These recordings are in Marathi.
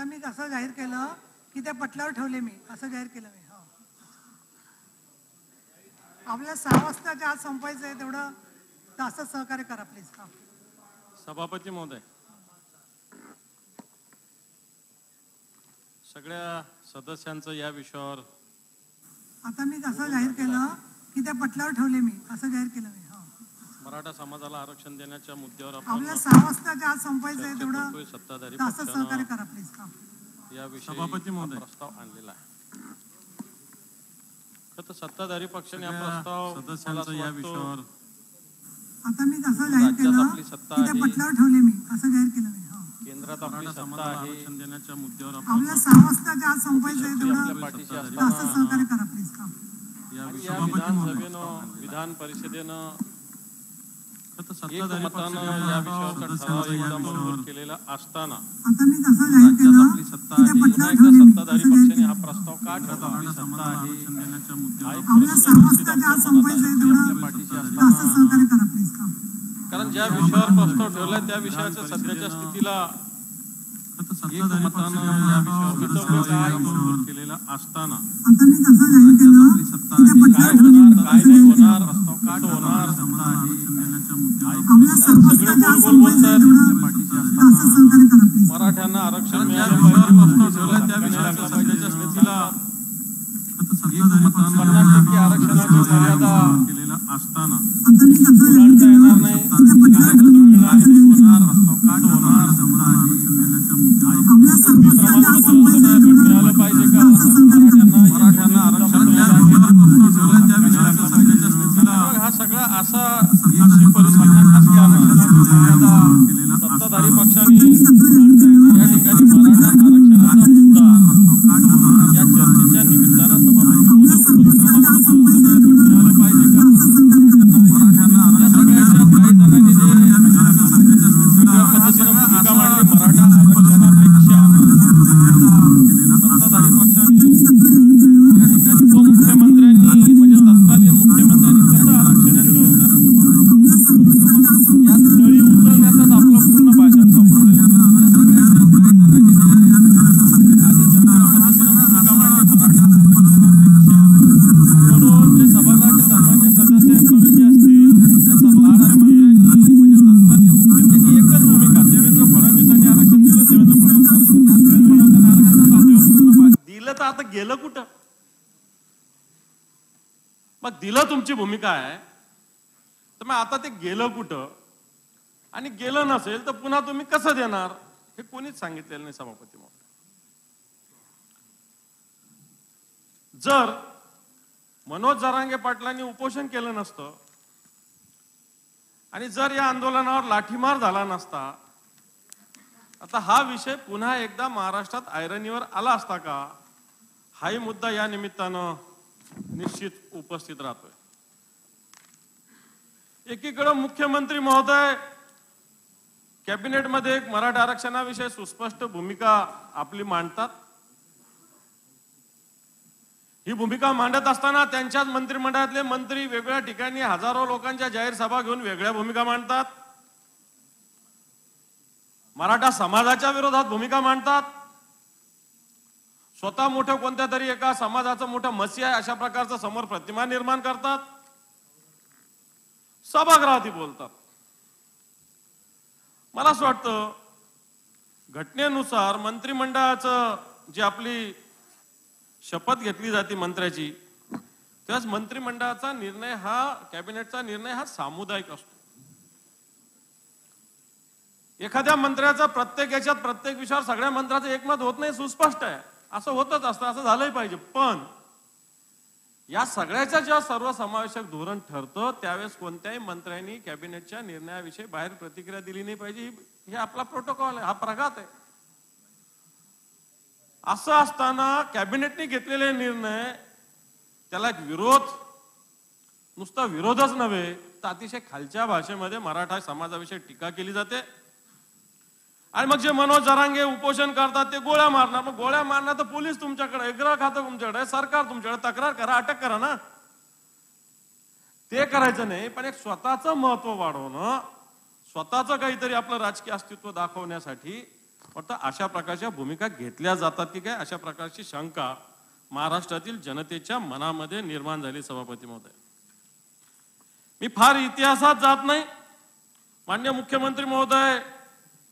आता मी असं जाहीर केलं की त्या पटलावर ठेवले मी, असं जाहीर केलं मी. हो, आपल्याला 6 वाजताच्या आत संपायचं आहे, तेवढं जास्त सहकार्य करा प्लीज. सभापती महोदय, सगळ्या सदस्यांचं या विषयावर आता मी असं जाहीर केलं की त्या पटलावर ठेवले मी, असं जाहीर केलं मी. हो, मराठा समाजाला आरक्षण देण्याच्या मुद्द्यावर आपल्याला 6 वाजताच्या आत संपायचं आहे, तेवढं सत्ताधारी जास्त सहकार्य करा प्लीज. या सभापती महोदय प्रस्ताव आणलेला आहे. तर सत्ताधारी पक्षाने हा प्रस्ताव सदस्यांचा या विषयावर आता मी असं जाहीर केलं की त्या पटलावर ठेवले मी, असं जाहीर केलं मी. हो, केंद्रात आपली सत्ता आहे, आरक्षण देण्याच्या मुद्द्यावर आपल्याला 6 वाजताच्या आत संपायचं आहे, तेवढं पाठीशी जास्त सहकार्य करा प्लीज. या विधानसभेनं विधान परिषदेनं एकमतानं या विषयावर ठराव एकदम मंजूर केलेला असताना आता मी असं जाहीर केलं आपली सत्ता आहे, पुन्हा एकदा सत्ताधारी पक्षाने हा प्रस्ताव का ठेवला? आपली सत्ता आहे, आपल्याला 6 वाजताच्या आत संपायचं आहे, तेवढं पाठीशी जास्त सहकार्य करा प्लीज. कारण ज्या विषयावर प्रस्ताव ठेवलाय त्या विषयाच्या सध्याच्या स्थितीला एकमतानं या विषयावर काय मंजूर केलेला असताना आता मी असं जाहीर केलं की त्या काय पटलावर होणार, काय नाही होणार, प्रस्ताव का होणार, आपल्याला 6 वाजताच्या आत संपायचं आहे, तेवढं जास्त सहकार्य करा प्लीज. मराठ्यांना आरक्षण मिळालं पाहिजे, प्रस्ताव ठेवलाय त्या विषयाच्या सध्याच्या स्थितीला 50% आरक्षणाची मर्यादा केलेला असताना आता मी असं जाहीर ओलांडता केलं येणार नाही, की त्या पटलावर काय नाही होणार, प्रस्ताव का होणार, आपल्याला 6 वाजताच्या आत संपायचं आहे, तेवढं मिळालं पाहिजे का? जास्त सहकार्य करा. मराठ्यांना आरक्षण मिळालं पाहिजे, त्या विषयाच्या सध्याच्या स्थितीला हा सगळा अशी परिस्थिती खासगी आरक्षणाची मर्यादा सत्ताधारी पक्षाने या ठिकाणी मराठा आरक्षणाचा मुद्दा या चर्चेच्या निमित्तानं सभापती मिळालं पाहिजे का? मराठ्यांना या सगळ्याच्या काही जणांनी जे वेगळ्या पद्धतीनं भूमिका मांडली मराठा आरक्षणापेक्षा सत्ताधारी पक्षाने या ठिकाणी उपमुख्यमंत्र्यांनी म्हणजे तत्कालीन मुख्यमंत्र्यांनी कसं आरक्षण दिलं या तळी उचलण्याचाच आपलं पूर्ण भाषण संपवलेलं आहे. म्हणून जे सभागृहाचे सामान्य सदस्य प्रवीणजी असतील, लाडमंत्र्यांनी म्हणजे तत्कालीन मुख्यमंत्र्यांनी एकच भूमिका, देवेंद्र फडणवीसांनी आरक्षण दिलं, देवेंद्र फडणवीस आरक्षण दिलं, देवेंद्र फडणवीसांनी आरक्षण दिलं, तर आता गेलं कुठं? मग दिलं तुमची भूमिका आहे, तर मग आता ते गेलं कुठं? आणि गेलं नसेल तर पुन्हा तुम्ही कसं देणार हे कोणीच सांगितलेलं नाही सभापती महोदय. जर मनोज जरांगे पाटलांनी उपोषण केलं नसतं आणि जर या आंदोलनावर लाठीमार झाला नसता, आता हा विषय पुन्हा एकदा महाराष्ट्रात ऐरणीवर आला असता का? हाही मुद्दा या निमित्तानं निश्चित उपस्थित राहतोय. एकीकडे मुख्यमंत्री महोदय कॅबिनेटमध्ये एक मराठा आरक्षणाविषयी सुस्पष्ट भूमिका आपली मांडतात. ही भूमिका मांडत असताना त्यांच्याच मंत्रिमंडळातले मंत्री वेगवेगळ्या ठिकाणी हजारो लोकांच्या जाहीर सभा घेऊन वेगळ्या भूमिका मांडतात. मराठा समाजाच्या विरोधात भूमिका मांडतात. स्वतः मोठं कोणत्या तरी एका समाजाचं मोठं मसी आहे अशा प्रकारचं समोर प्रतिमा निर्माण करतात. सभागृहातही बोलतात. मला असं वाटतं घटनेनुसार मंत्रिमंडळाचं जी आपली शपथ घेतली जाते मंत्र्याची, त्याच मंत्रिमंडळाचा निर्णय हा कॅबिनेटचा निर्णय हा सामुदायिक असतो. एखाद्या मंत्र्याचा प्रत्येक याच्यात प्रत्येक विषयावर सगळ्या मंत्र्याचं एकमत होत नाही, सुस्पष्ट आहे. असं होतच असतं, असं झालंही पाहिजे. पण या सगळ्याच्या जेव्हा सर्वसमावेशक धोरण ठरतं त्यावेळेस कोणत्याही मंत्र्यांनी कॅबिनेटच्या निर्णयाविषयी बाहेर प्रतिक्रिया दिली नाही पाहिजे. हे आपला प्रोटोकॉल आहे, हा प्रघात आहे. असं असताना कॅबिनेटने घेतलेले निर्णय त्याला एक विरोध, नुसता विरोधच नव्हे तर अतिशय खालच्या भाषेमध्ये मराठा समाजाविषयी टीका केली जाते. आणि मग जे मनोज जरांगे उपोषण करतात ते गोळ्या मारणार. मग गोळ्या मारणार तर पोलीस तुमच्याकडे, गृह खातं तुमच्याकडे, सरकार तुमच्याकडे, तक्रार करा, अटक करा ना. ते करायचं नाही, पण एक स्वतःचं महत्व वाढवणं, स्वतःचं काहीतरी आपलं राजकीय अस्तित्व दाखवण्यासाठी फक्त अशा प्रकारच्या भूमिका घेतल्या जातात की काय, अशा प्रकारची शंका महाराष्ट्रातील जनतेच्या मनामध्ये निर्माण झाली. सभापती महोदय, मी फार इतिहासात जात नाही. माननीय मुख्यमंत्री महोदय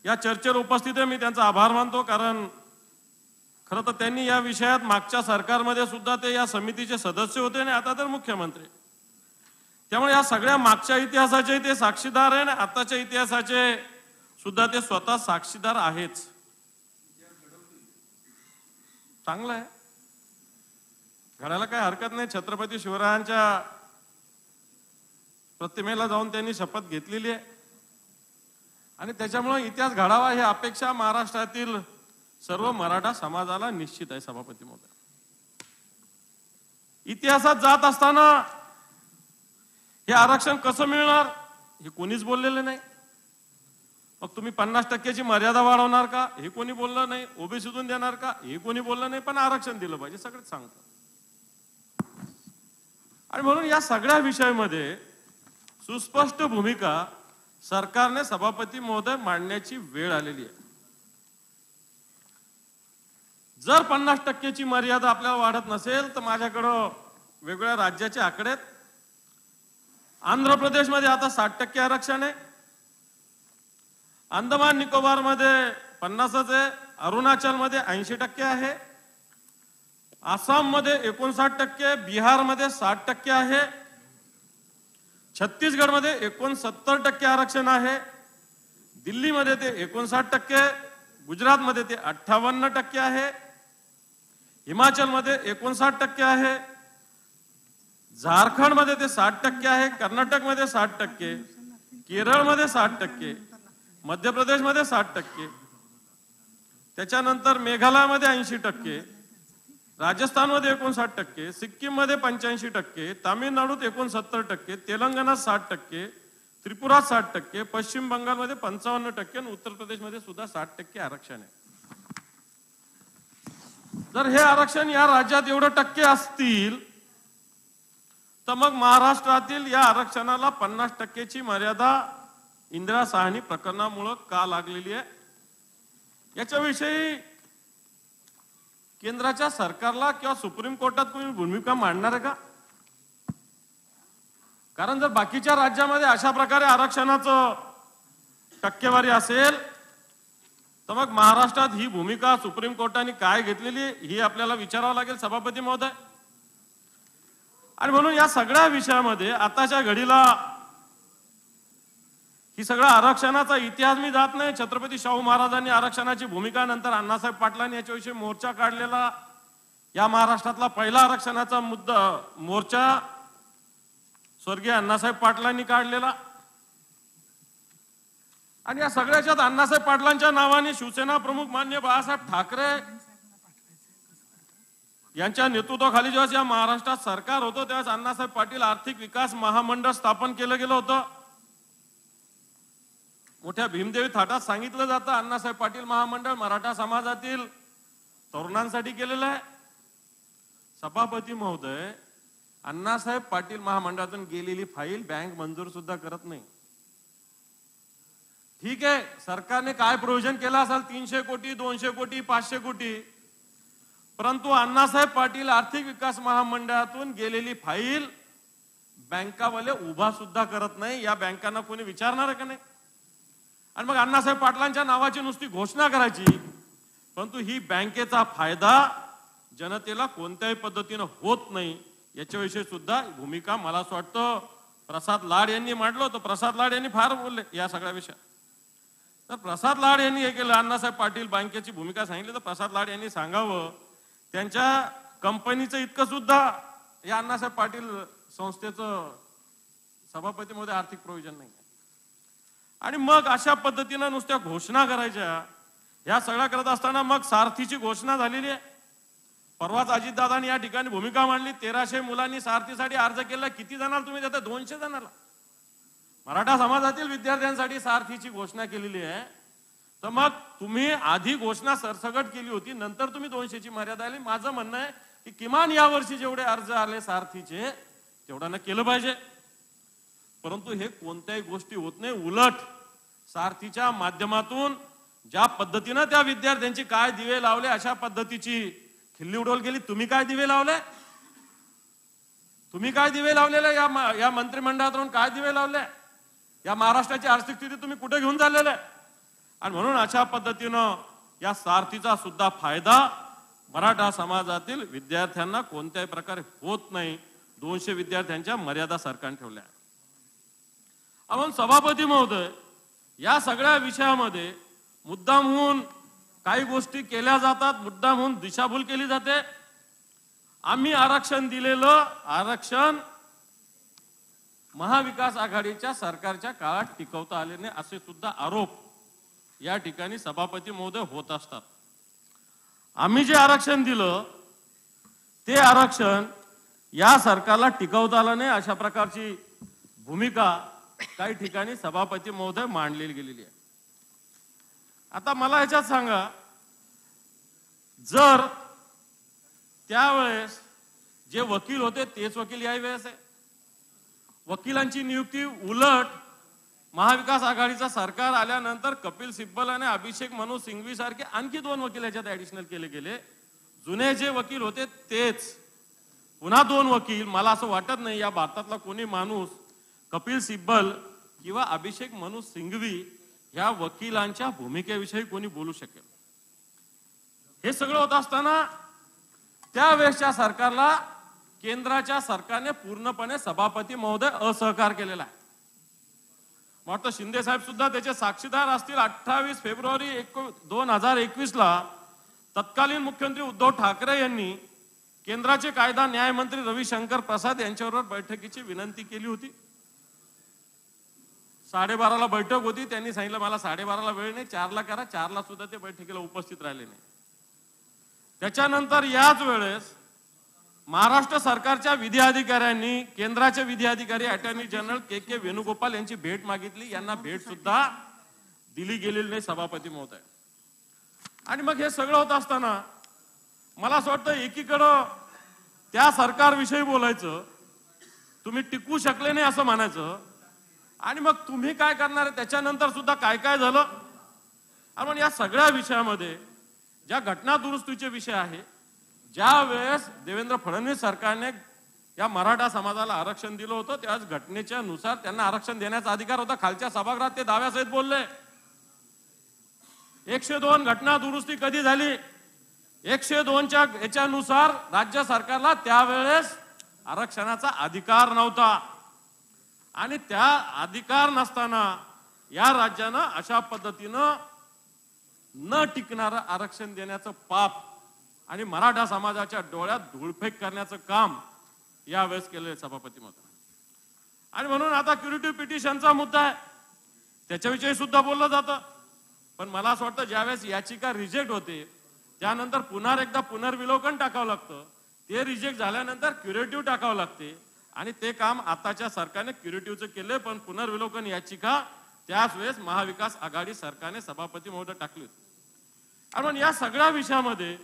या चर्चेवर उपस्थित आहे, मी त्यांचा आभार मानतो. कारण खरं तर त्यांनी या विषयात मागच्या सरकारमध्ये सुद्धा ते या समितीचे सदस्य होते आणि आता तर मुख्यमंत्री. त्यामुळे या सगळ्या मागच्या इतिहासाचे ते साक्षीदार आहे आणि आताच्या इतिहासाचे सुद्धा ते स्वतः साक्षीदार आहेच. चांगलं आहे, घडायला काही हरकत नाही. छत्रपती शिवरायांच्या प्रतिमेला जाऊन त्यांनी शपथ घेतलेली आहे आणि त्याच्यामुळे इतिहास घडावा ही अपेक्षा महाराष्ट्रातील सर्व मराठा समाजाला निश्चित आहे. सभापती महोदय, इतिहासात जात असताना हे आरक्षण कसं मिळणार हे कोणीच बोललेलं नाही. मग तुम्ही 50% मर्यादा वाढवणार का हे कोणी बोललं नाही. ओबीसीतून देणार का हे कोणी बोललं नाही. पण आरक्षण दिलं पाहिजे सगळेच सांगतात. आणि म्हणून या सगळ्या विषयामध्ये सुस्पष्ट भूमिका सरकारने सभापती महोदय मांडण्याची वेळ आलेली आहे. जर 50%ची मर्यादा आपल्याला वाढत नसेल तर माझ्याकडं वेगवेगळ्या राज्याचे आकडे आहेत. आंध्र प्रदेशमध्ये आता 60% आरक्षण आहे, अंदमान निकोबार मध्ये 50च आहे, अरुणाचलमध्ये 80% आहे, आसाम मध्ये 59%, बिहार मध्ये 60% आहे, छत्तीसगड मध्ये 69% आरक्षण आहे, दिल्लीमध्ये ते 59%, गुजरात मध्ये ते 58% आहे, हिमाचल मध्ये 59% आहे, झारखंड मध्ये ते 60% आहे, कर्नाटक मध्ये 60%, केरळ मध्ये 60%, मध्य प्रदेश मध्ये 60%, त्याच्यानंतर मेघालयामध्ये 80%, राजस्थान मध्ये 59%, सिक्कीम मध्ये 85%, तामिळनाडूत 69%, तेलंगणात 60%, त्रिपुरात 60%, पश्चिम बंगालमध्ये 55% आणि उत्तर प्रदेशमध्ये सुद्धा 60% आरक्षण आहे. जर हे आरक्षण या राज्यात एवढे टक्के असतील तर मग महाराष्ट्रातील या आरक्षणाला 50%ची मर्यादा इंदिरा साहनी प्रकरणामुळे का लागलेली आहे याच्याविषयी केंद्राच्या सरकारला किंवा सुप्रीम कोर्टात कोणी भूमिका मांडणार आहे का? कारण जर बाकीच्या राज्यामध्ये अशा प्रकारे आरक्षणाचं टक्केवारी असेल तर मग महाराष्ट्रात ही भूमिका सुप्रीम कोर्टाने काय घेतलेली ही आपल्याला विचारावं लागेल. सभापती महोदय, आणि म्हणून या सगळ्या विषयामध्ये आताच्या घडीला ही सगळा आरक्षणाचा इतिहास मी जात नाही. छत्रपती शाहू महाराजांनी आरक्षणाची भूमिका, नंतर अण्णासाहेब पाटलांनी याच्याविषयी मोर्चा काढलेला, या महाराष्ट्रातला पहिला आरक्षणाचा मुद्दा मोर्चा स्वर्गीय अण्णासाहेब पाटलांनी काढलेला. आणि या सगळ्याच्यात अण्णासाहेब पाटलांच्या नावाने शिवसेना प्रमुख माननीय बाळासाहेब ठाकरे यांच्या नेतृत्वाखाली जेव्हा या महाराष्ट्रात सरकार होतं तेव्हा अण्णासाहेब पाटील आर्थिक विकास महामंडळ स्थापन केलं गेलं होतं. मोठ्या भीमदेवी थाटात सांगितलं जातं अण्णासाहेब पाटील महामंडळ मराठा समाजातील तरुणांसाठी केलेलं आहे. सभापती महोदय, अण्णासाहेब पाटील महामंडळातून गेलेली फाईल बँक मंजूर सुद्धा करत नाही. ठीक आहे, सरकारने काय प्रोव्हिजन केलं असेल 300 कोटी 200 कोटी 500 कोटी, परंतु अण्णासाहेब पाटील आर्थिक विकास महामंडळातून गेलेली फाईल बँकावाले उभा सुद्धा करत नाही. या बँकांना कोणी विचारणार का नाही? आणि मग अण्णासाहेब पाटलांच्या नावाची नुसती घोषणा करायची, परंतु ही बँकेचा फायदा जनतेला कोणत्याही पद्धतीने होत नाही याच्याविषयी सुद्धा भूमिका मला असं वाटतं प्रसाद लाड यांनी मांडलं होतं. प्रसाद लाड यांनी फार बोलले या सगळ्या विषयात. तर प्रसाद लाड यांनी हे केलं, अण्णासाहेब पाटील बँकेची भूमिका सांगितली, तर प्रसाद लाड यांनी सांगावं त्यांच्या कंपनीचं इतकं सुद्धा या अण्णासाहेब पाटील संस्थेचं सभापती मध्ये आर्थिक प्रोव्हिजन नाही. आणि मग अशा पद्धतीनं नुसत्या घोषणा करायच्या, ह्या सगळ्या करत असताना मग सारथीची घोषणा झालेली आहे. परवाच अजितदादांनी या ठिकाणी भूमिका मांडली, 1300 मुलांनी सारथीसाठी अर्ज केला. किती जणांना तुम्ही देता? 200 जणांना. मराठा समाजातील विद्यार्थ्यांसाठी सारथीची घोषणा केलेली आहे. तर मग तुम्ही आधी घोषणा सरसकट केली होती, नंतर तुम्ही 200ची मर्यादा आली. माझं म्हणणं आहे की किमान या वर्षी जेवढे अर्ज आले सारथीचे तेवढ्यानं केलं पाहिजे. परंतु हे कोणत्याही गोष्टी होत नाही. उलट सारथीच्या माध्यमातून ज्या पद्धतीनं त्या विद्यार्थ्यांची काय दिवे लावले अशा पद्धतीची खिल्ली उडवली गेली. तुम्ही काय दिवे लावले? तुम्ही काय दिवे लावलेले? या मंत्रिमंडळातून काय दिवे लावले? या महाराष्ट्राची आर्थिक स्थिती तुम्ही कुठे घेऊन चाललेले? आणि म्हणून अशा पद्धतीनं या सारथीचा सुद्धा फायदा मराठा समाजातील विद्यार्थ्यांना कोणत्याही प्रकारे होत नाही. 200 विद्यार्थ्यांच्या मर्यादा सरकारने ठेवल्या. आपण सभापती महोदय, या सगळ्या विषयामध्ये मुद्दामहून काही गोष्टी केल्या जातात, मुद्दामहून दिशाभूल केली जाते. आम्ही आरक्षण दिलेलं आरक्षण महाविकास आघाडीच्या सरकारच्या काळात टिकवता आले नाही असे सुद्धा आरोप या ठिकाणी सभापती महोदय होत असतात. आम्ही जे आरक्षण दिलं ते आरक्षण या सरकारला टिकवता आलं नाही अशा प्रकारची भूमिका काही ठिकाणी सभापती महोदय मांडलेली गेलेली आहे. आता मला याच्यात सांगा, जर त्यावेळेस जे वकील होते तेच वकील याही वेळेस आहे, वकिलांची नियुक्ती उलट महाविकास आघाडीचा सरकार आल्यानंतर कपिल सिब्बल आणि अभिषेक मनू सिंघवी सारखे आणखी 2 वकील याच्यात ऍडिशनल केले गेले. जुने जे वकील होते तेच पुन्हा 2 वकील. मला असं वाटत नाही या भारतातला कोणी माणूस कपिल सिब्बल किंवा अभिषेक मनू सिंघवी या वकिलांच्या भूमिकेविषयी कोणी बोलू शकेल. हे सगळं होत असताना त्यावेळेसच्या सरकारला केंद्राच्या सरकारने पूर्णपणे सभापती महोदय असहकार केलेला आहे. वाटतं शिंदे साहेब सुद्धा त्याचे साक्षीदार असतील. 28 फेब्रुवारी 2021 ला तत्कालीन मुख्यमंत्री उद्धव ठाकरे यांनी केंद्राचे कायदा न्याय मंत्री रविशंकर प्रसाद यांच्याबरोबर बैठकीची विनंती केली होती. 12:30ला बैठक होती. त्यांनी सांगितलं मला 12:30ला वेळ नाही, 4ला करा. 4ला सुद्धा ते बैठकीला उपस्थित राहिले नाही. त्याच्यानंतर याच वेळेस महाराष्ट्र सरकारच्या विधी अधिकाऱ्यांनी केंद्राचे विधी अधिकारी अटॉर्नी जनरल के वेणुगोपाल यांची भेट मागितली. यांना भेट सुद्धा दिली गेलेली नाही सभापती महोदय. आणि मग हे सगळं होत असताना मला असं वाटतं एकीकडं त्या सरकारविषयी बोलायचं, तुम्ही टिकू शकले नाही असं म्हणायचं, आणि मग तुम्ही काय करणार आहे त्याच्यानंतर सुद्धा काय काय झालं. आणि या सगळ्या विषयामध्ये ज्या घटना दुरुस्तीचे विषय आहे, ज्या वेळेस देवेंद्र फडणवीस सरकारने या मराठा समाजाला आरक्षण दिलं होतं त्याच घटनेच्या नुसार त्यांना आरक्षण देण्याचा अधिकार होता. खालच्या सभागृहात ते दाव्यासहित बोलले. 102 घटना दुरुस्ती कधी झाली? 102च्या याच्यानुसार राज्य सरकारला त्यावेळेस आरक्षणाचा अधिकार नव्हता. आणि त्या अधिकार नसताना या राज्यानं अशा पद्धतीनं न टिकणारं आरक्षण देण्याचं पाप आणि मराठा समाजाच्या डोळ्यात धूळफेक करण्याचं काम यावेळेस केलेलं सभापती महोदय. आणि म्हणून आता क्युरेटिव्ह पिटिशनचा मुद्दा आहे, त्याच्याविषयी सुद्धा बोललं जातं. पण मला असं वाटतं ज्यावेळेस याचिका रिजेक्ट होते त्यानंतर पुन्हा एकदा पुनर्विलोकन टाकावं लागतं. ते रिजेक्ट झाल्यानंतर क्युरेटिव्ह टाकावं लागते. आणि ते काम आताच्या सरकारने क्युरेटिव्हचं केले, पण पुनर्विलोकन याचिका त्याच वेळेस महाविकास आघाडी सरकारने सभापती महोदय टाकली होती. आणि या सगळ्या विषयामध्ये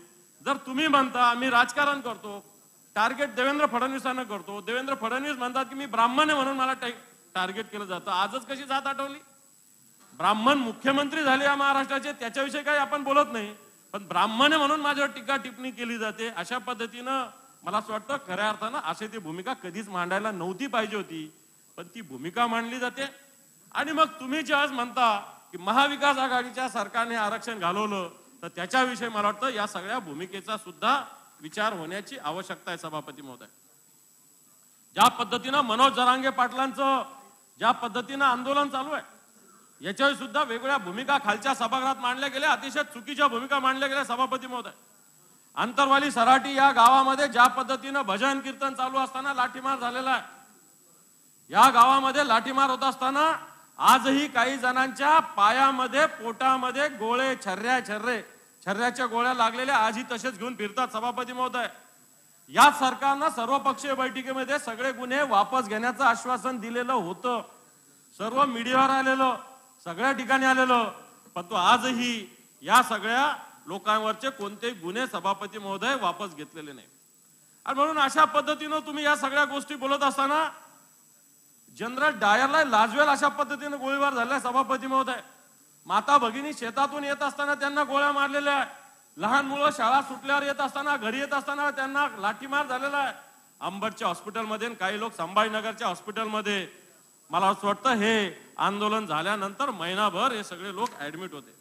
जर तुम्ही म्हणता आम्ही राजकारण करतो, टार्गेट देवेंद्र फडणवीसांना करतो, देवेंद्र फडणवीस म्हणतात की मी ब्राह्मण आहे म्हणून मला टार्गेट केलं जातं. आजच कशी जात आठवली? ब्राह्मण मुख्यमंत्री झाले या महाराष्ट्राचे, त्याच्याविषयी काही आपण बोलत नाही, पण ब्राह्मण आहे म्हणून माझ्यावर टीका टिप्पणी केली जाते. अशा पद्धतीनं मला असं वाटतं खऱ्या अर्थानं अशी ती भूमिका कधीच मांडायला नव्हती पाहिजे होती, पण ती भूमिका मांडली जाते. आणि मग तुम्ही ज्यावेळेस म्हणता की महाविकास आघाडीच्या सरकारने आरक्षण घालवलं, तर त्याच्याविषयी मला वाटतं या सगळ्या भूमिकेचा सुद्धा विचार होण्याची आवश्यकता आहे सभापती महोदय. ज्या पद्धतीनं मनोज जरांगे पाटलांचं ज्या पद्धतीनं आंदोलन चालू आहे याच्यावर सुद्धा वेगवेगळ्या भूमिका खालच्या सभागृहात मांडल्या गेल्या, अतिशय चुकीच्या भूमिका मांडल्या गेल्या सभापती महोदय. अंतरवाली सराटी या गावामध्ये ज्या पद्धतीनं भजन कीर्तन चालू असताना लाठीमार झालेला आहे, या गावामध्ये लाठीमार होत असताना आजही काही जणांच्या पायामध्ये पोटामध्ये गोळे छर्ऱ्याच्या गोळ्या लागलेल्या आजही तसेच घेऊन फिरतात सभापती महोदय. या सरकारनं सर्वपक्षीय बैठकीमध्ये सगळे गुन्हे वापस घेण्याचं आश्वासन दिलेलं होतं, सर्व मीडियावर आलेलं, सगळ्या ठिकाणी आलेलं, पण तो आजही या सगळ्या लोकांवरचे कोणतेही गुन्हे सभापती महोदय वापस घेतलेले नाही. आणि म्हणून अशा पद्धतीनं तुम्ही या सगळ्या गोष्टी बोलत असताना जनरल डायरला लाजवेल अशा पद्धतीने गोळीबार झाला सभापती महोदय. माता भगिनी शेतातून येत असताना त्यांना गोळ्या मारलेल्या आहे, लहान मुलं शाळा सुटल्यावर येत असताना, घरी येत असताना त्यांना लाठीमार झालेला आहे. अंबडच्या हॉस्पिटलमध्ये, काही लोक संभाजीनगरच्या हॉस्पिटलमध्ये. मला असं वाटतं हे आंदोलन झाल्यानंतर महिनाभर हे सगळे लोक ऍडमिट होते.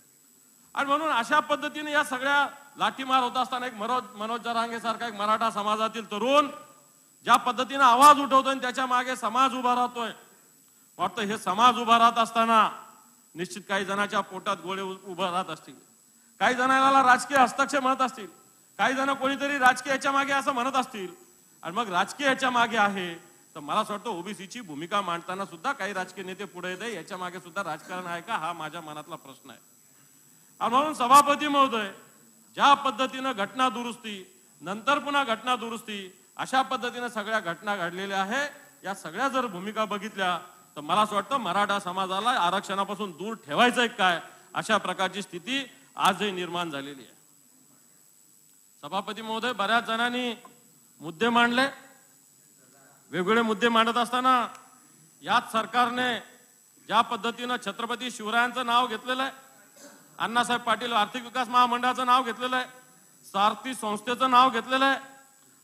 आणि म्हणून अशा पद्धतीने या सगळ्या लाठीमार होत असताना एक मनोज जरांगे सारखा एक मराठा समाजातील तरुण ज्या पद्धतीने आवाज उठवतोय आणि त्याच्या मागे समाज उभा राहतोय, वाटतं हे समाज उभा राहत असताना निश्चित काही जणांच्या पोटात गोळे उभं राहत असतील, काही जणांना राजकीय हस्तक्षेप म्हणत असतील, काही जण कोणीतरी राजकीय याच्या मागे असं म्हणत असतील. आणि मग राजकीय याच्या मागे आहे तर मला असं वाटतं ओबीसीची भूमिका मांडताना सुद्धा काही राजकीय नेते पुढे येते, याच्या मागे सुद्धा राजकारण आहे का, हा माझ्या मनातला प्रश्न आहे. आणि म्हणून सभापती महोदय, ज्या पद्धतीनं घटना दुरुस्ती नंतर पुन्हा घटना दुरुस्ती अशा पद्धतीने सगळ्या घटना घडलेल्या आहे, या सगळ्या जर भूमिका बघितल्या तर मला असं वाटतं मराठा समाजाला आरक्षणापासून दूर ठेवायचंय काय, अशा प्रकारची स्थिती आजही निर्माण झालेली आहे. सभापती महोदय, बऱ्याच जणांनी मुद्दे मांडले. वेगवेगळे मुद्दे मांडत असताना याच सरकारने ज्या पद्धतीनं छत्रपती शिवरायांचं नाव घेतलेलं आहे, अण्णासाहेब पाटील आर्थिक विकास महामंडळाचं नाव घेतलेलं आहे, सारथी संस्थेचं नाव घेतलेलं आहे,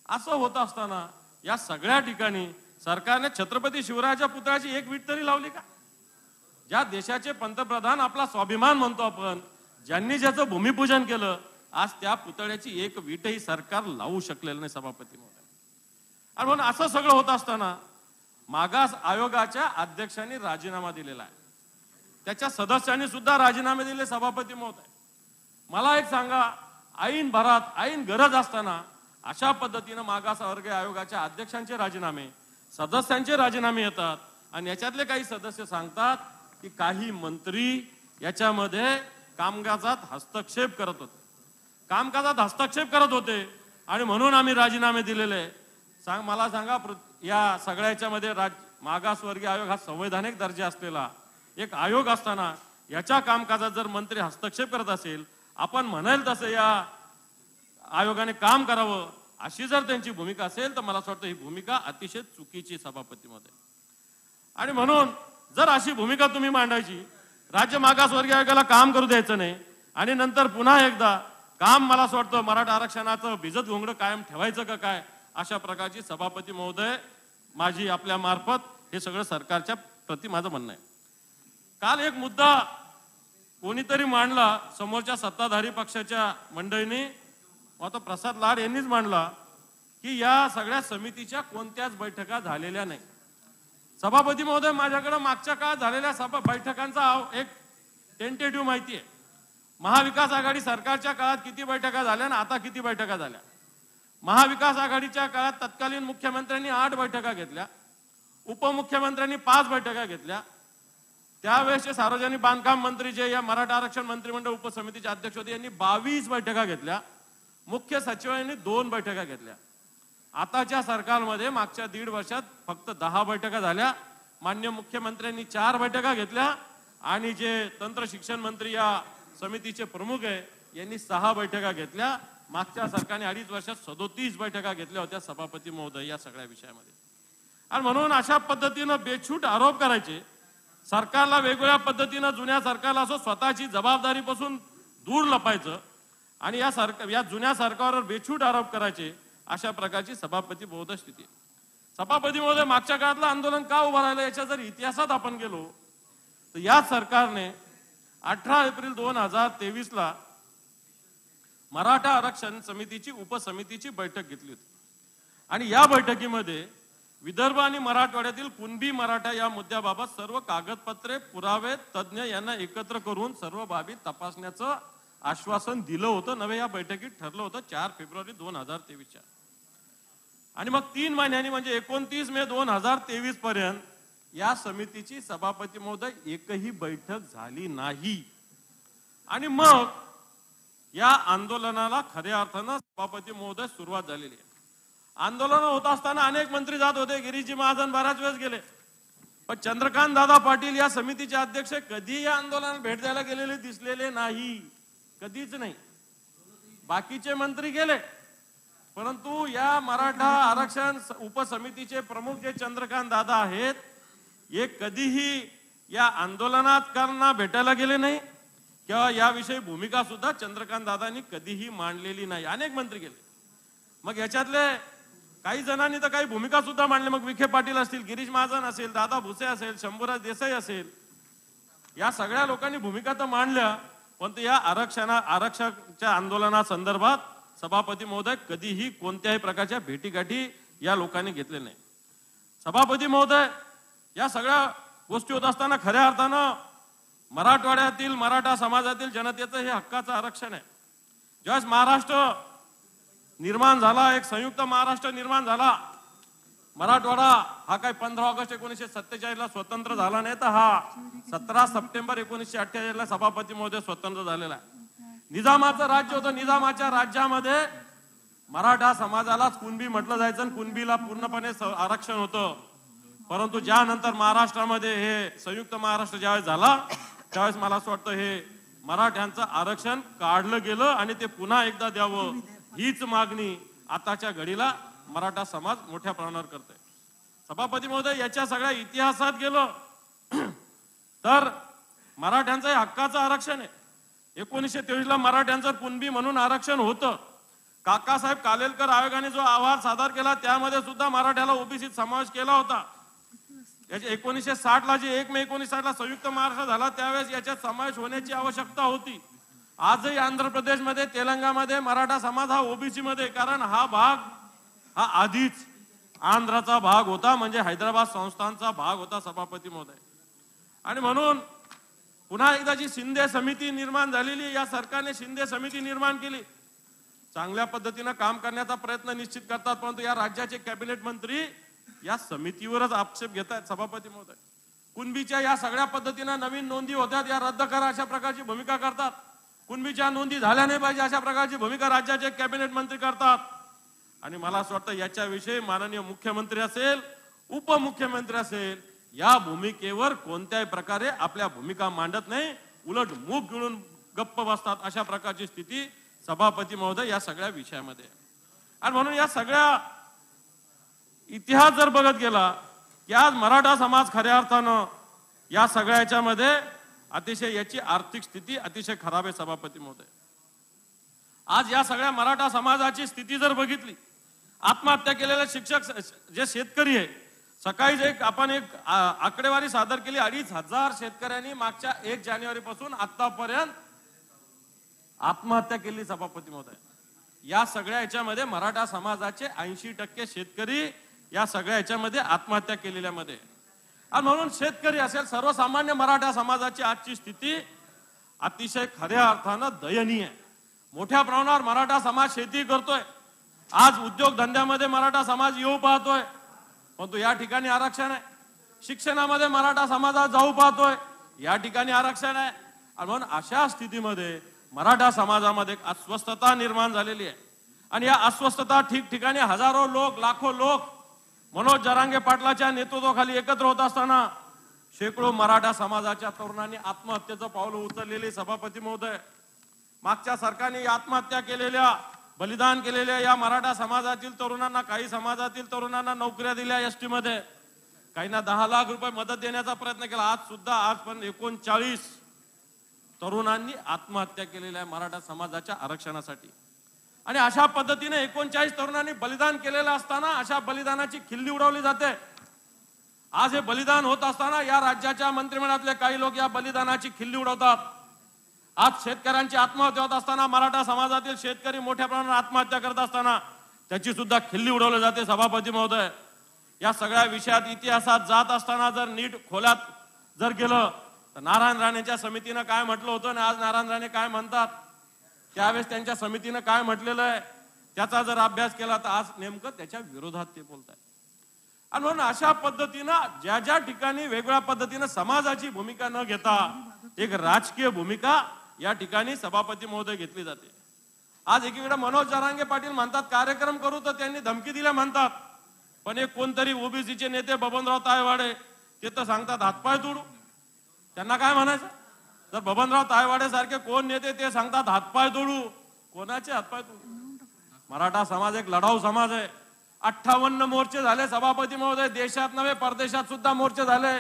असं होत असताना या सगळ्या ठिकाणी सरकारने छत्रपती शिवरायाच्या पुतळ्याची एक वीट तरी लावली का? ज्या देशाचे पंतप्रधान, आपला स्वाभिमान म्हणतो आपण, ज्यांनी ज्याचं भूमिपूजन केलं, आज त्या पुतळ्याची एक वीटही सरकार लावू शकलेलं नाही सभापती महोदय. आणि म्हणून असं सगळं होत असताना मागास आयोगाच्या अध्यक्षांनी राजीनामा दिलेला आहे, त्याच्या सदस्यांनी सुद्धा राजीनामे दिले. सभापती महोदय, मला एक सांगा, ऐन भरात ऐन गरज असताना अशा पद्धतीनं मागासवर्गीय आयोगाच्या अध्यक्षांचे राजीनामे, सदस्यांचे राजीनामे येतात. आणि याच्यातले काही सदस्य सांगतात की काही मंत्री याच्यामध्ये कामकाजात हस्तक्षेप करत होते आणि म्हणून आम्ही राजीनामे दिलेले. मला सांगा, या सगळ्याच्यामध्ये मागासवर्गीय आयोग हा संवैधानिक दर्जा असलेला एक आयोग असताना याच्या कामकाजात जर मंत्री हस्तक्षेप करत असेल, आपण म्हणाल तसं या आयोगाने काम करावं अशी जर त्यांची भूमिका असेल तर मला असं वाटतं ही भूमिका अतिशय चुकीची सभापतीमध्ये. आणि म्हणून जर अशी भूमिका तुम्ही मांडायची, राज्य मागासवर्गीय आयोगाला काम करू द्यायचं नाही आणि नंतर पुन्हा एकदा काम, मला असं वाटतं मराठा आरक्षणाचं भिजत घोंगडं कायम ठेवायचं का काय, अशा प्रकारची सभापती महोदय माझी आपल्या मार्फत हे सगळं सरकारच्या प्रति माझं म्हणणं आहे. काल एक मुद्दा कोणीतरी मांडला, समोरच्या सत्ताधारी पक्षाच्या मंडळींनी, आता प्रसाद लाड यांनीच मांडला की या सगळ्या समितीच्या कोणत्याच बैठका झालेल्या नाही. सभापती महोदय, माझ्याकडे मागच्या काळात झालेल्या बैठकांचा एक टेंटेटिव्ह माहिती आहे. महाविकास आघाडी सरकारच्या काळात किती बैठका झाल्या आणि आता किती बैठका झाल्या. महाविकास आघाडीच्या काळात तत्कालीन मुख्यमंत्र्यांनी 8 बैठका घेतल्या, उपमुख्यमंत्र्यांनी 5 बैठका घेतल्या. त्यावेळेसचे सार्वजनिक बांधकाम मंत्री जे या मराठा आरक्षण मंत्रिमंडळ उपसमितीचे अध्यक्ष होते, यांनी 22 बैठका घेतल्या. मुख्य सचिवांनी 2 बैठका घेतल्या. आताच्या सरकारमध्ये मागच्या 1.5 वर्षात फक्त 10 बैठका झाल्या. माननीय मुख्यमंत्र्यांनी 4 बैठका घेतल्या आणि जे तंत्र शिक्षण मंत्री या समितीचे प्रमुख आहे यांनी 6 बैठका घेतल्या. मागच्या सरकारने 2.5 वर्षात 37 बैठका घेतल्या होत्या सभापती महोदय या सगळ्या विषयामध्ये. आणि म्हणून अशा पद्धतीनं बेछूट आरोप करायचे, सरकारला वेगवेगळ्या पद्धतीनं, जुन्या सरकारला असो स्वतःची जबाबदारीपासून दूर लपायचं आणि या जुन्या सरकारवर बेछूट आरोप करायचे, अशा प्रकारची सभापती महोदय स्थिती. सभापती महोदय, मागच्या काळातलं आंदोलन का उभं राहिलं याच्या जर इतिहासात आपण गेलो तर या सरकारने 18 एप्रिल 2023ला मराठा आरक्षण समितीची उपसमितीची बैठक घेतली होती आणि या बैठकीमध्ये विदर्भ आणि मराठवाड्यातील कुणबी मराठा या मुद्द्याबाबत सर्व कागदपत्रे, पुरावे, तज्ञ यांना एकत्र करून सर्व बाबी तपासण्याचं आश्वासन दिलं होतं. नवे या बैठकीत ठरलं होतं 4 फेब्रुवारी 2023च्या. आणि मग 3 महिन्यांनी म्हणजे 29 मे 2023 पर्यंत या समितीची सभापती महोदय एकही बैठक झाली नाही. आणि मग या आंदोलनाला खऱ्या अर्थानं सभापती महोदय सुरुवात झालेली आहे. आंदोलन होत असताना अनेक मंत्री जात होते, गिरीजी महाजन बऱ्याच वेळेस गेले, पण चंद्रकांत दादा पाटील या समितीचे अध्यक्ष कधी या आंदोलनाला भेट द्यायला गेलेले दिसलेले नाही, कधीच नाही. बाकीचे मंत्री गेले, परंतु या मराठा आरक्षण उपसमितीचे प्रमुख जे चंद्रकांत दादा आहेत, हे कधीही या आंदोलनात भेटायला गेले नाही किंवा याविषयी भूमिका सुद्धा चंद्रकांत दादांनी कधीही मांडलेली नाही. अनेक मंत्री गेले, मग याच्यातले काही जणांनी तर काही भूमिका सुद्धा मांडल्या. मग विखे पाटील असतील, गिरीश महाजन असेल, दादा भुसे असेल, शंभूराज देसाई असेल, या सगळ्या लोकांनी भूमिका तर मांडल्या, परंतु या आरक्षणाच्या आंदोलनासंदर्भात सभापती महोदय कधीही कोणत्याही प्रकारच्या भेटीगाठी या लोकांनी घेतले नाही. सभापती महोदय, या सगळ्या गोष्टी होत असताना खऱ्या अर्थानं मराठवाड्यातील मराठा समाजातील जनतेचं हे हक्काचं आरक्षण आहे. ज्यावेळेस महाराष्ट्र निर्माण झाला, एक संयुक्त महाराष्ट्र निर्माण झाला, मराठवाडा हा काही 15 ऑगस्ट 1947 ला स्वतंत्र झाला नाही, तर हा 17 सप्टेंबर 1948 ला सभापती महोदय स्वतंत्र झालेला आहे. निजामाचं राज्य होतं, निजामाच्या राज्यामध्ये मराठा समाजालाच कुणबी म्हटलं जायचं आणि कुणबीला पूर्णपणे आरक्षण होतं. परंतु ज्यानंतर महाराष्ट्रामध्ये हे संयुक्त महाराष्ट्र ज्यावेळेस झाला, त्यावेळेस मला असं वाटतं हे मराठ्यांचं आरक्षण काढलं गेलं आणि ते पुन्हा एकदा द्यावं, हीच मागणी आताच्या घडीला मराठा समाज मोठ्या प्रमाणावर करतोय. सभापती महोदय, याच्या सगळ्या इतिहासात गेलं तर मराठ्यांचं हे हक्काचं आरक्षण आहे. 1923 ला मराठ्यांचं कुणबी म्हणून आरक्षण होतं. काकासाहेब कालेलकर आयोगाने जो अहवाल सादर केला त्यामध्ये सुद्धा मराठ्याला ओबीसीत समावेश केला होता. 1960 ला जे 1 मे 1960 ला संयुक्त महाराष्ट्र झाला त्यावेळेस याच्यात समावेश होण्याची आवश्यकता होती. आजही आंध्र प्रदेशमध्ये, तेलंगणामध्ये मराठा समाज हा ओबीसी मध्ये, कारण हा भाग हा आधीच आंध्राचा भाग होता, म्हणजे हैदराबाद संस्थानचा भाग होता सभापती महोदय. आणि म्हणून पुन्हा एकदा जी शिंदे समिती निर्माण झालेली, या सरकारने शिंदे समिती निर्माण केली, चांगल्या पद्धतीने काम करण्याचा प्रयत्न निश्चित करतात, परंतु या राज्याचे कॅबिनेट मंत्री या समितीवरच आक्षेप घेत आहेत. सभापती महोदय, कुणबीच्या या सगळ्या पद्धतीनं नवीन नोंदी होत्यात, या रद्द करा अशा प्रकारची भूमिका करतात. कुणबीच्या नोंदी झाल्या नाही पाहिजे अशा प्रकारची भूमिका राज्याचे कॅबिनेट मंत्री करतात. आणि मला असं वाटतं याच्याविषयी माननीय मुख्यमंत्री असेल, उपमुख्यमंत्री असेल, या भूमिकेवर कोणत्याही प्रकारे आपल्या भूमिका मांडत नाही, उलट मूग गिळून गप्प बसतात. अशा प्रकारची स्थिती सभापती महोदय या सगळ्या विषयामध्ये. आणि म्हणून या सगळ्या इतिहास जर बघत गेला की आज मराठा समाज खऱ्या अर्थानं या सगळ्याच्यामध्ये अतिशय याची आर्थिक स्थिती अतिशय खराब आहे. सभापती महोदय, आज या सगळ्या मराठा समाजाची स्थिती जर बघितली, आत्महत्या केलेले शिक्षक, जे शेतकरी आहे, सकाळी आपण एक आकडेवारी सादर केली, 2,500 शेतकऱ्यांनी मागच्या 1 जानेवारी पासून आतापर्यंत आत्महत्या केली. सभापती महोदय, या सगळ्या याच्यामध्ये मराठा समाजाचे 80% शेतकरी या सगळ्या याच्यामध्ये आत्महत्या केलेल्यामध्ये. आणि म्हणून शेतकरी असेल, सर्वसामान्य मराठा समाजाची आजची स्थिती अतिशय खऱ्या अर्थानं दयनीय आहे. मोठ्या प्रमाणावर मराठा समाज शेती करतोय, आज उद्योगधंद्यामध्ये मराठा समाज येऊ पाहतोय, परंतु या ठिकाणी आरक्षण आहे. शिक्षणामध्ये मराठा समाजात जाऊ पाहतोय, या ठिकाणी आरक्षण आहे. आणि म्हणून अशा स्थितीमध्ये मराठा समाजामध्ये अस्वस्थता निर्माण झालेली आहे. आणि या अस्वस्थता ठिकठिकाणी हजारो लोक, लाखो लोक मनोज जरांगे पाटलाच्या नेतृत्वाखाली एकत्र होत असताना शेकडो मराठा समाजाच्या तरुणांनी आत्महत्येचं पाऊल उचललेले. सभापती महोदय, मागच्या सरकारने आत्महत्या केलेल्या, बलिदान केलेल्या या मराठा समाजातील तरुणांना, काही समाजातील तरुणांना नोकऱ्या दिल्या एसटी मध्ये, काहींना 10 लाख रुपये मदत देण्याचा प्रयत्न केला. आज सुद्धा आजपर्यंत 39 तरुणांनी आत्महत्या केलेल्या आहे मराठा समाजाच्या आरक्षणासाठी. आणि अशा पद्धतीने 39 तरुणांनी बलिदान केलेलं असताना अशा बलिदानाची खिल्ली उडवली जाते. आज हे बलिदान होत असताना या राज्याच्या मंत्रिमंडळातले काही लोक या बलिदानाची खिल्ली उडवतात. आज शेतकऱ्यांची आत्महत्या होत असताना, मराठा समाजातील शेतकरी मोठ्या प्रमाणात आत्महत्या करत असताना त्याची सुद्धा खिल्ली उडवली जाते. सभापती महोदय, या सगळ्या विषयात इतिहासात जात असताना जर नीट खोलात जर गेलं तर नारायण राणेच्या समितीनं काय म्हटलं होतं आणि आज नारायण राणे काय म्हणतात, त्यावेळेस त्यांच्या समितीनं काय म्हटलेलं आहे, त्याचा जर अभ्यास केला तर आज नेमकं त्याच्या विरोधात ते बोलत आहे. आणि म्हणून अशा पद्धतीनं ज्या ज्या ठिकाणी वेगवेगळ्या पद्धतीनं समाजाची भूमिका न घेता एक राजकीय भूमिका या ठिकाणी सभापती महोदय घेतली जाते. आज एकीकडे मनोज जरांगे पाटील म्हणतात कार्यक्रम करू, तर त्यांनी धमकी दिल्या म्हणतात, पण एक कोणतरी ओबीसीचे नेते बबनराव तायवाडे ते तर सांगतात हातपाय तोडू. त्यांना काय म्हणायचं? जर बबनराव तायवाडे सारखे कोण नेते ते सांगतात हातपाय तोडू, कोणाचे हातपाय तोडू? मराठा समाज एक लढाऊ समाज आहे. 58 मोर्चे झाले सभापती महोदय, देशात नव्हे परदेशात सुद्धा मोर्चे झाले.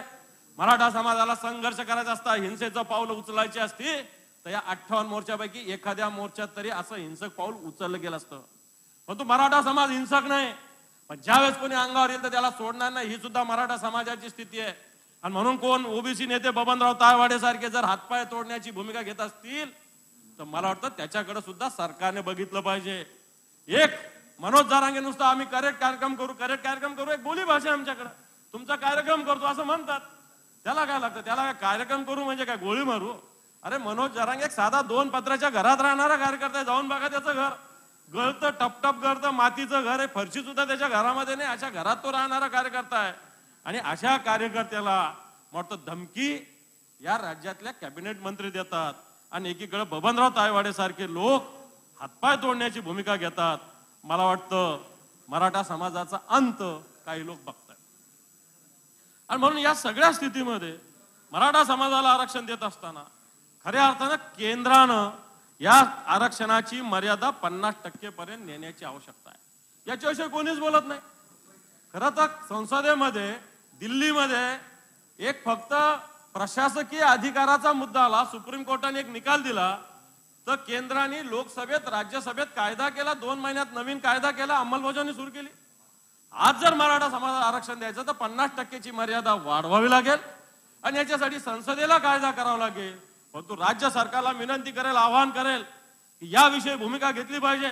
मराठा समाजाला संघर्ष करायचा असता, हिंसेचं पाऊल उचलायची असती तर या 58 मोर्चापैकी एखाद्या मोर्चात तरी असं हिंसक पाऊल उचललं गेलं असतं. पण तो मराठा समाज हिंसक नाही. पण ज्यावेळेस कोणी अंगावर येईल तर त्याला सोडणार नाही, ही सुद्धा मराठा समाजाची स्थिती आहे. आणि म्हणून कोण ओबीसी नेते बबनराव तायवाडे सारखे जर हातपाय तोडण्याची भूमिका घेत असतील तर मला वाटतं त्याच्याकडे सुद्धा सरकारने बघितलं पाहिजे. एक मनोज जरांगे नुसतं आम्ही करेक्ट कार्यक्रम करू, एक बोली भाषा आमच्याकडे, तुमचा कार्यक्रम करतो असं म्हणतात. त्याला काय लागतं? त्याला काय कार्यक्रम करू म्हणजे काय गोळी मारू? अरे मनोज जरांगे एक साधा 2 पत्र्याच्या घरात राहणारा कार्यकर्ता आहे. जाऊन बघा त्याचं घर, गळतं, टपटप गळतं, मातीचं घर आहे, फरशी सुद्धा त्याच्या घरामध्ये नाही, अशा घरात तो राहणारा कार्यकर्ता आहे. आणि अशा कार्यकर्त्याला वाटतं धमकी या राज्यातल्या कॅबिनेट मंत्री देतात आणि एकीकडे बबनराव तायवाडे सारखे लोक हातपाय तोडण्याची भूमिका घेतात. मला वाटतं मराठा समाजाचा अंत काही लोक बघतात. आणि म्हणून या सगळ्या स्थितीमध्ये मराठा समाजाला आरक्षण देत असताना खऱ्या अर्थानं केंद्रानं या आरक्षणाची मर्यादा 50% पर्यंत नेण्याची आवश्यकता आहे. याच्याविषयी कोणीच बोलत नाही. खरं तर संसदेमध्ये दिल्लीमध्ये एक फक्त प्रशासकीय अधिकाराचा मुद्दा आला, सुप्रीम कोर्टाने एक निकाल दिला, तर केंद्राने लोकसभेत राज्यसभेत कायदा केला, 2 महिन्यात नवीन कायदा केला, अंमलबजावणी सुरू केली. आज जर मराठा समाजाला आरक्षण द्यायचं तर 50%ची मर्यादा वाढवावी लागेल आणि याच्यासाठी संसदेला कायदा करावा लागेल. परंतु राज्य सरकारला विनंती करेल, आवाहन करेल की याविषयी भूमिका घेतली पाहिजे.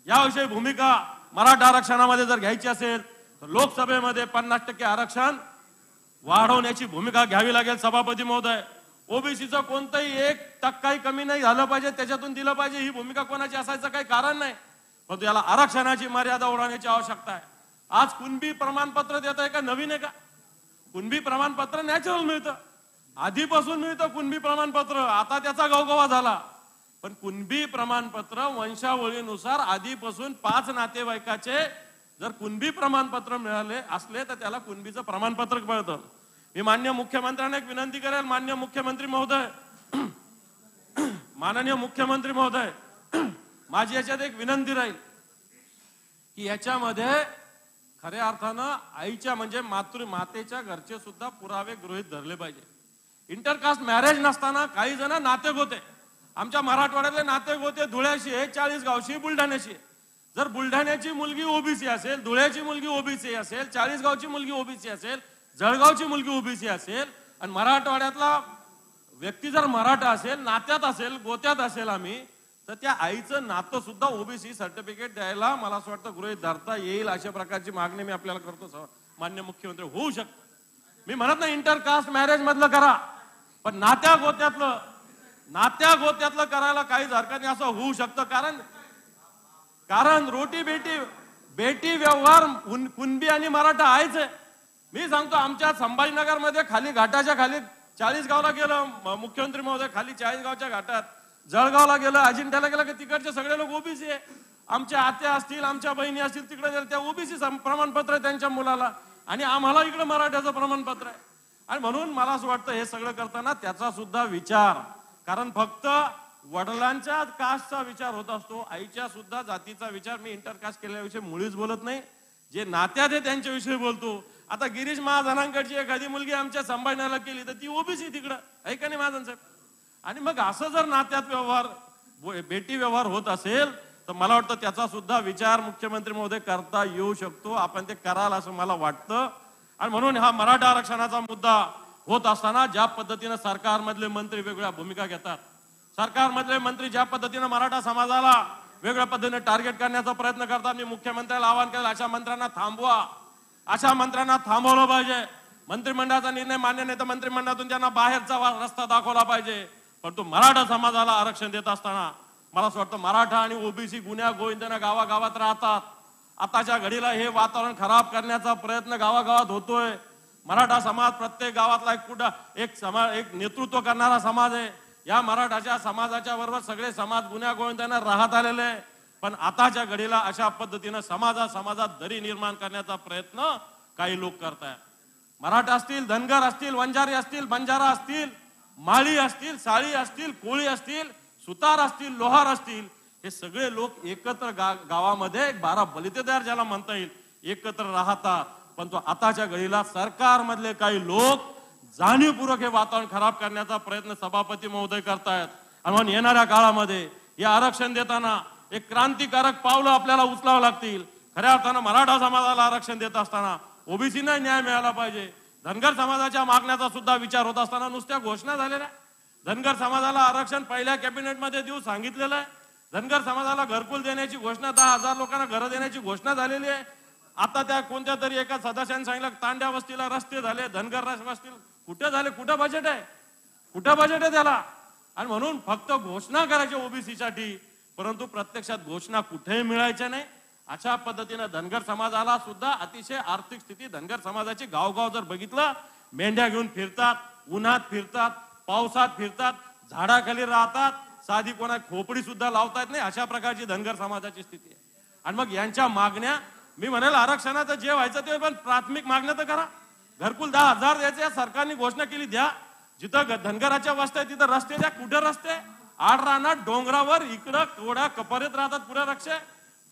याविषयी भूमिका मराठा आरक्षणामध्ये जर घ्यायची असेल तर लोकसभेमध्ये 50% आरक्षण वाढवण्याची भूमिका घ्यावी लागेल. सभापती महोदय, ओबीसीचं कोणतंही 1% कमी नाही झालं पाहिजे, त्याच्यातून दिलं पाहिजे, ही भूमिका कोणाची असायचं काही कारण नाही. परंतु याला आरक्षणाची मर्यादा ओढवण्याची आवश्यकता आहे. आज कुणबी प्रमाणपत्र देत आहे का? नवीन आहे का? कुणबी प्रमाणपत्र नॅचरल मिळतं, आधीपासून मिळतं कुणबी प्रमाणपत्र, आता त्याचा गवगवा झाला. पण कुणबी प्रमाणपत्र वंशावळीनुसार आधीपासून 5 नातेवाईकाचे जर कुणबी प्रमाणपत्र मिळाले असले तर त्याला कुणबीचं प्रमाणपत्र मिळतं. मी माननीय मुख्यमंत्र्यांना एक विनंती करेल, माननीय मुख्यमंत्री महोदय, माननीय मुख्यमंत्री महोदय, माझी याच्यात एक विनंती राहील की याच्यामध्ये खऱ्या अर्थानं आईच्या म्हणजे मातेच्या घरचे सुद्धा पुरावे गृहीत धरले पाहिजे. इंटरकास्ट मॅरेज नसताना काही जण नातेक होते, आमच्या मराठवाड्यातले नातेक होते, धुळ्याशी आहे, 40 गावची, बुलढाण्याशी आहे. जर बुलढाण्याची मुलगी ओबीसी असेल, धुळ्याची मुलगी ओबीसी असेल, 40 गावची मुलगी ओबीसी असेल, जळगावची मुलगी ओबीसी असेल आणि मराठवाड्यातला व्यक्ती जर मराठा असेल, नात्यात असेल, गोत्यात असेल आम्ही, तर त्या आईचं नातं सुद्धा ओबीसी सर्टिफिकेट द्यायला मला असं वाटतं गृहीत धरता येईल. अशा प्रकारची मागणी मी आपल्याला करतो मान्य मुख्यमंत्री. होऊ शकतं, मी म्हणत नाही इंटरकास्ट मॅरेज मधलं करा, पण नात्या गोत्यातलं करायला काहीच हरकत नाही, असं होऊ शकतं. कारण रोटी बेटी व्यवहार कुणबी आणि मराठा आहेच आहे. मी सांगतो, आमच्या संभाजीनगर मध्ये खाली घाटाच्या खाली 40 गावला गेलं मुख्यमंत्री महोदय, खाली 40 गावच्या घाटात, जळगावला गेलं, अजिंठ्याला गेलं की तिकडचे सगळे लोक ओबीसी आहे. आमच्या आत्या असतील, आमच्या बहिणी असतील, तिकडे त्या ओबीसी प्रमाणपत्र आहे त्यांच्या मुलाला आणि आम्हाला इकडे मराठ्याचं प्रमाणपत्र आहे. आणि म्हणून मला असं वाटतं हे सगळं करताना त्याचा सुद्धा विचार, कारण फक्त वडिलांच्या कास्टचा विचार होत असतो, आईच्या सुद्धा जातीचा विचार. मी इंटरकास्ट केल्याविषयी मुळीच बोलत नाही, जे नात्यात आहे त्यांच्याविषयी बोलतो. आता गिरीश महाजनांकडची एखादी मुलगी आमच्या संभाजीनगरला केली तर ती ओबीसी तिकडं आहे का नाही महाजन साहेब? आणि मग असं जर नात्यात व्यवहार बेटी व्यवहार होत असेल तर मला वाटतं त्याचा सुद्धा विचार मुख्यमंत्री महोदय करता येऊ शकतो. आपण ते कराल असं मला वाटतं. आणि म्हणून हा मराठा आरक्षणाचा मुद्दा होत असताना ज्या पद्धतीनं सरकारमधले मंत्री वेगळ्या भूमिका घेतात, सरकारमधले मंत्री ज्या पद्धतीनं मराठा समाजाला वेगळ्या पद्धतीने टार्गेट करण्याचा प्रयत्न करतात, मी मुख्यमंत्र्याला आवाहन केलं, अशा मंत्र्यांना थांबवा, अशा मंत्र्यांना थांबवलं पाहिजे. मंत्रिमंडळाचा निर्णय मान्य नाही तर मंत्रिमंडळातून त्यांना बाहेरचा रस्ता दाखवला पाहिजे. परंतु मराठा समाजाला आरक्षण देत असताना मला असं वाटतं मराठा आणि ओबीसी गुन्ह्या गोविंदाने गावागावात राहतात. आताच्या घडीला हे वातावरण खराब करण्याचा प्रयत्न गावागावात होतोय. मराठा समाज प्रत्येक गावातला एक नेतृत्व करणारा समाज आहे. या मराठाच्या समाजाच्या बरोबर सगळे समाज गुन्ह्या गोविंदाने राहत आलेले आहे. पण आताच्या घडीला अशा पद्धतीनं समाजात दरी निर्माण करण्याचा प्रयत्न काही लोक करतायत. मराठा असतील, धनगर असतील, वंजारी असतील, बंजारा असतील, माळी असतील, साळी असतील, कोळी असतील, सुतार असतील, लोहार असतील, हे सगळे लोक एकत्र गावामध्ये 12 बलितेदार ज्याला म्हणता येईल एकत्र राहतात. पण तो आताच्या घडीला सरकारमधले काही लोक जाणीवपूर्वक हे वातावरण खराब करण्याचा प्रयत्न सभापती महोदय करतायत. आणि म्हणून येणाऱ्या काळामध्ये या आरक्षण देताना एक क्रांतिकारक पावलं आपल्याला उचलावं लागतील. खऱ्या अर्थानं मराठा समाजाला आरक्षण देत असताना ओबीसीना न्याय मिळाला पाहिजे. धनगर समाजाच्या मागण्याचा सुद्धा विचार होत असताना नुसत्या घोषणा झालेल्या. धनगर समाजाला आरक्षण पहिल्या कॅबिनेटमध्ये देऊ सांगितलेलं आहे. धनगर समाजाला घरकुल देण्याची घोषणा, 10,000 लोकांना घरं देण्याची घोषणा झालेली आहे. आता त्या कोणत्या तरी एका सदस्याने सांगितलं तांड्या वस्तीला रस्ते झाले, धनगर वस्तीला कुठे झाले, कुठं बजेट आहे, कुठं बजेट आहे त्याला. आणि म्हणून फक्त घोषणा करायच्या ओबीसीसाठी, परंतु प्रत्यक्षात घोषणा कुठेही मिळायच्या नाही. अशा पद्धतीने धनगर समाजाला सुद्धा अतिशय आर्थिक स्थिती, धनगर समाजाची गावगाव जर बघितलं, मेंढ्या घेऊन फिरतात, उन्हात फिरतात, पावसात फिरतात, झाडाखाली राहतात, साधी कोणा खोपडी सुद्धा लावता येत नाही, अशा प्रकारची धनगर समाजाची स्थिती आहे. आणि मग यांच्या मागण्या, मी म्हणेल आरक्षणाचं जे व्हायचं ते पण प्राथमिक मागण्या तर करा. घरकुल 10,000 द्यायचे सरकारने घोषणा केली, द्या. जिथं धनगराच्या वस्त्या तिथं रस्ते द्या. कुठे रस्ते? आड रानात डोंगरावर इकडं कोड्या कपरेत राहतात पुढे रक्षे,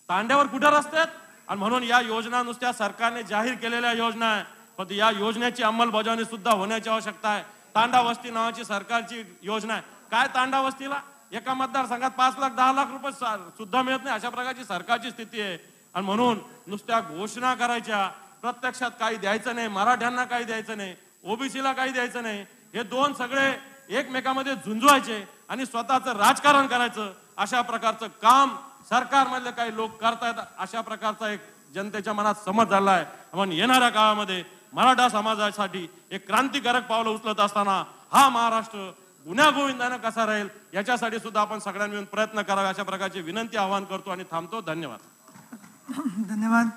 तांड्यावर कुठे रस्ते आहेत. आणि म्हणून या योजना नुसत्या सरकारने जाहीर केलेल्या योजना आहे, पण या योजनेची अंमलबजावणी सुद्धा होण्याची आवश्यकता आहे. तांडा वस्ती नावाची सरकारची योजना आहे. काय तांडा वस्तीला एका मतदारसंघात 5 लाख 10 लाख रुपये सुद्धा मिळत नाही, अशा प्रकारची सरकारची स्थिती आहे. आणि म्हणून नुसत्या घोषणा करायच्या, प्रत्यक्षात काही द्यायचं नाही. मराठ्यांना काही द्यायचं नाही, ओबीसीला काही द्यायचं नाही. हे दोन सगळे एकमेकांमध्ये झुंजवायचे आणि स्वतःचं राजकारण करायचं, अशा प्रकारचं काम सरकारमधले काही लोक करतायत. अशा प्रकारचा एक जनतेच्या मनात समज झाला आहे. म्हणून येणाऱ्या काळामध्ये मराठा समाजासाठी एक क्रांतिकारक पावलं उचलत असताना हा महाराष्ट्र गुण्यागोविंदानं कसा राहील याच्यासाठी सुद्धा आपण सगळ्यांनी मिळून प्रयत्न करावे, अशा प्रकारची विनंती आवाहन करतो आणि थांबतो. धन्यवाद. धन्यवाद.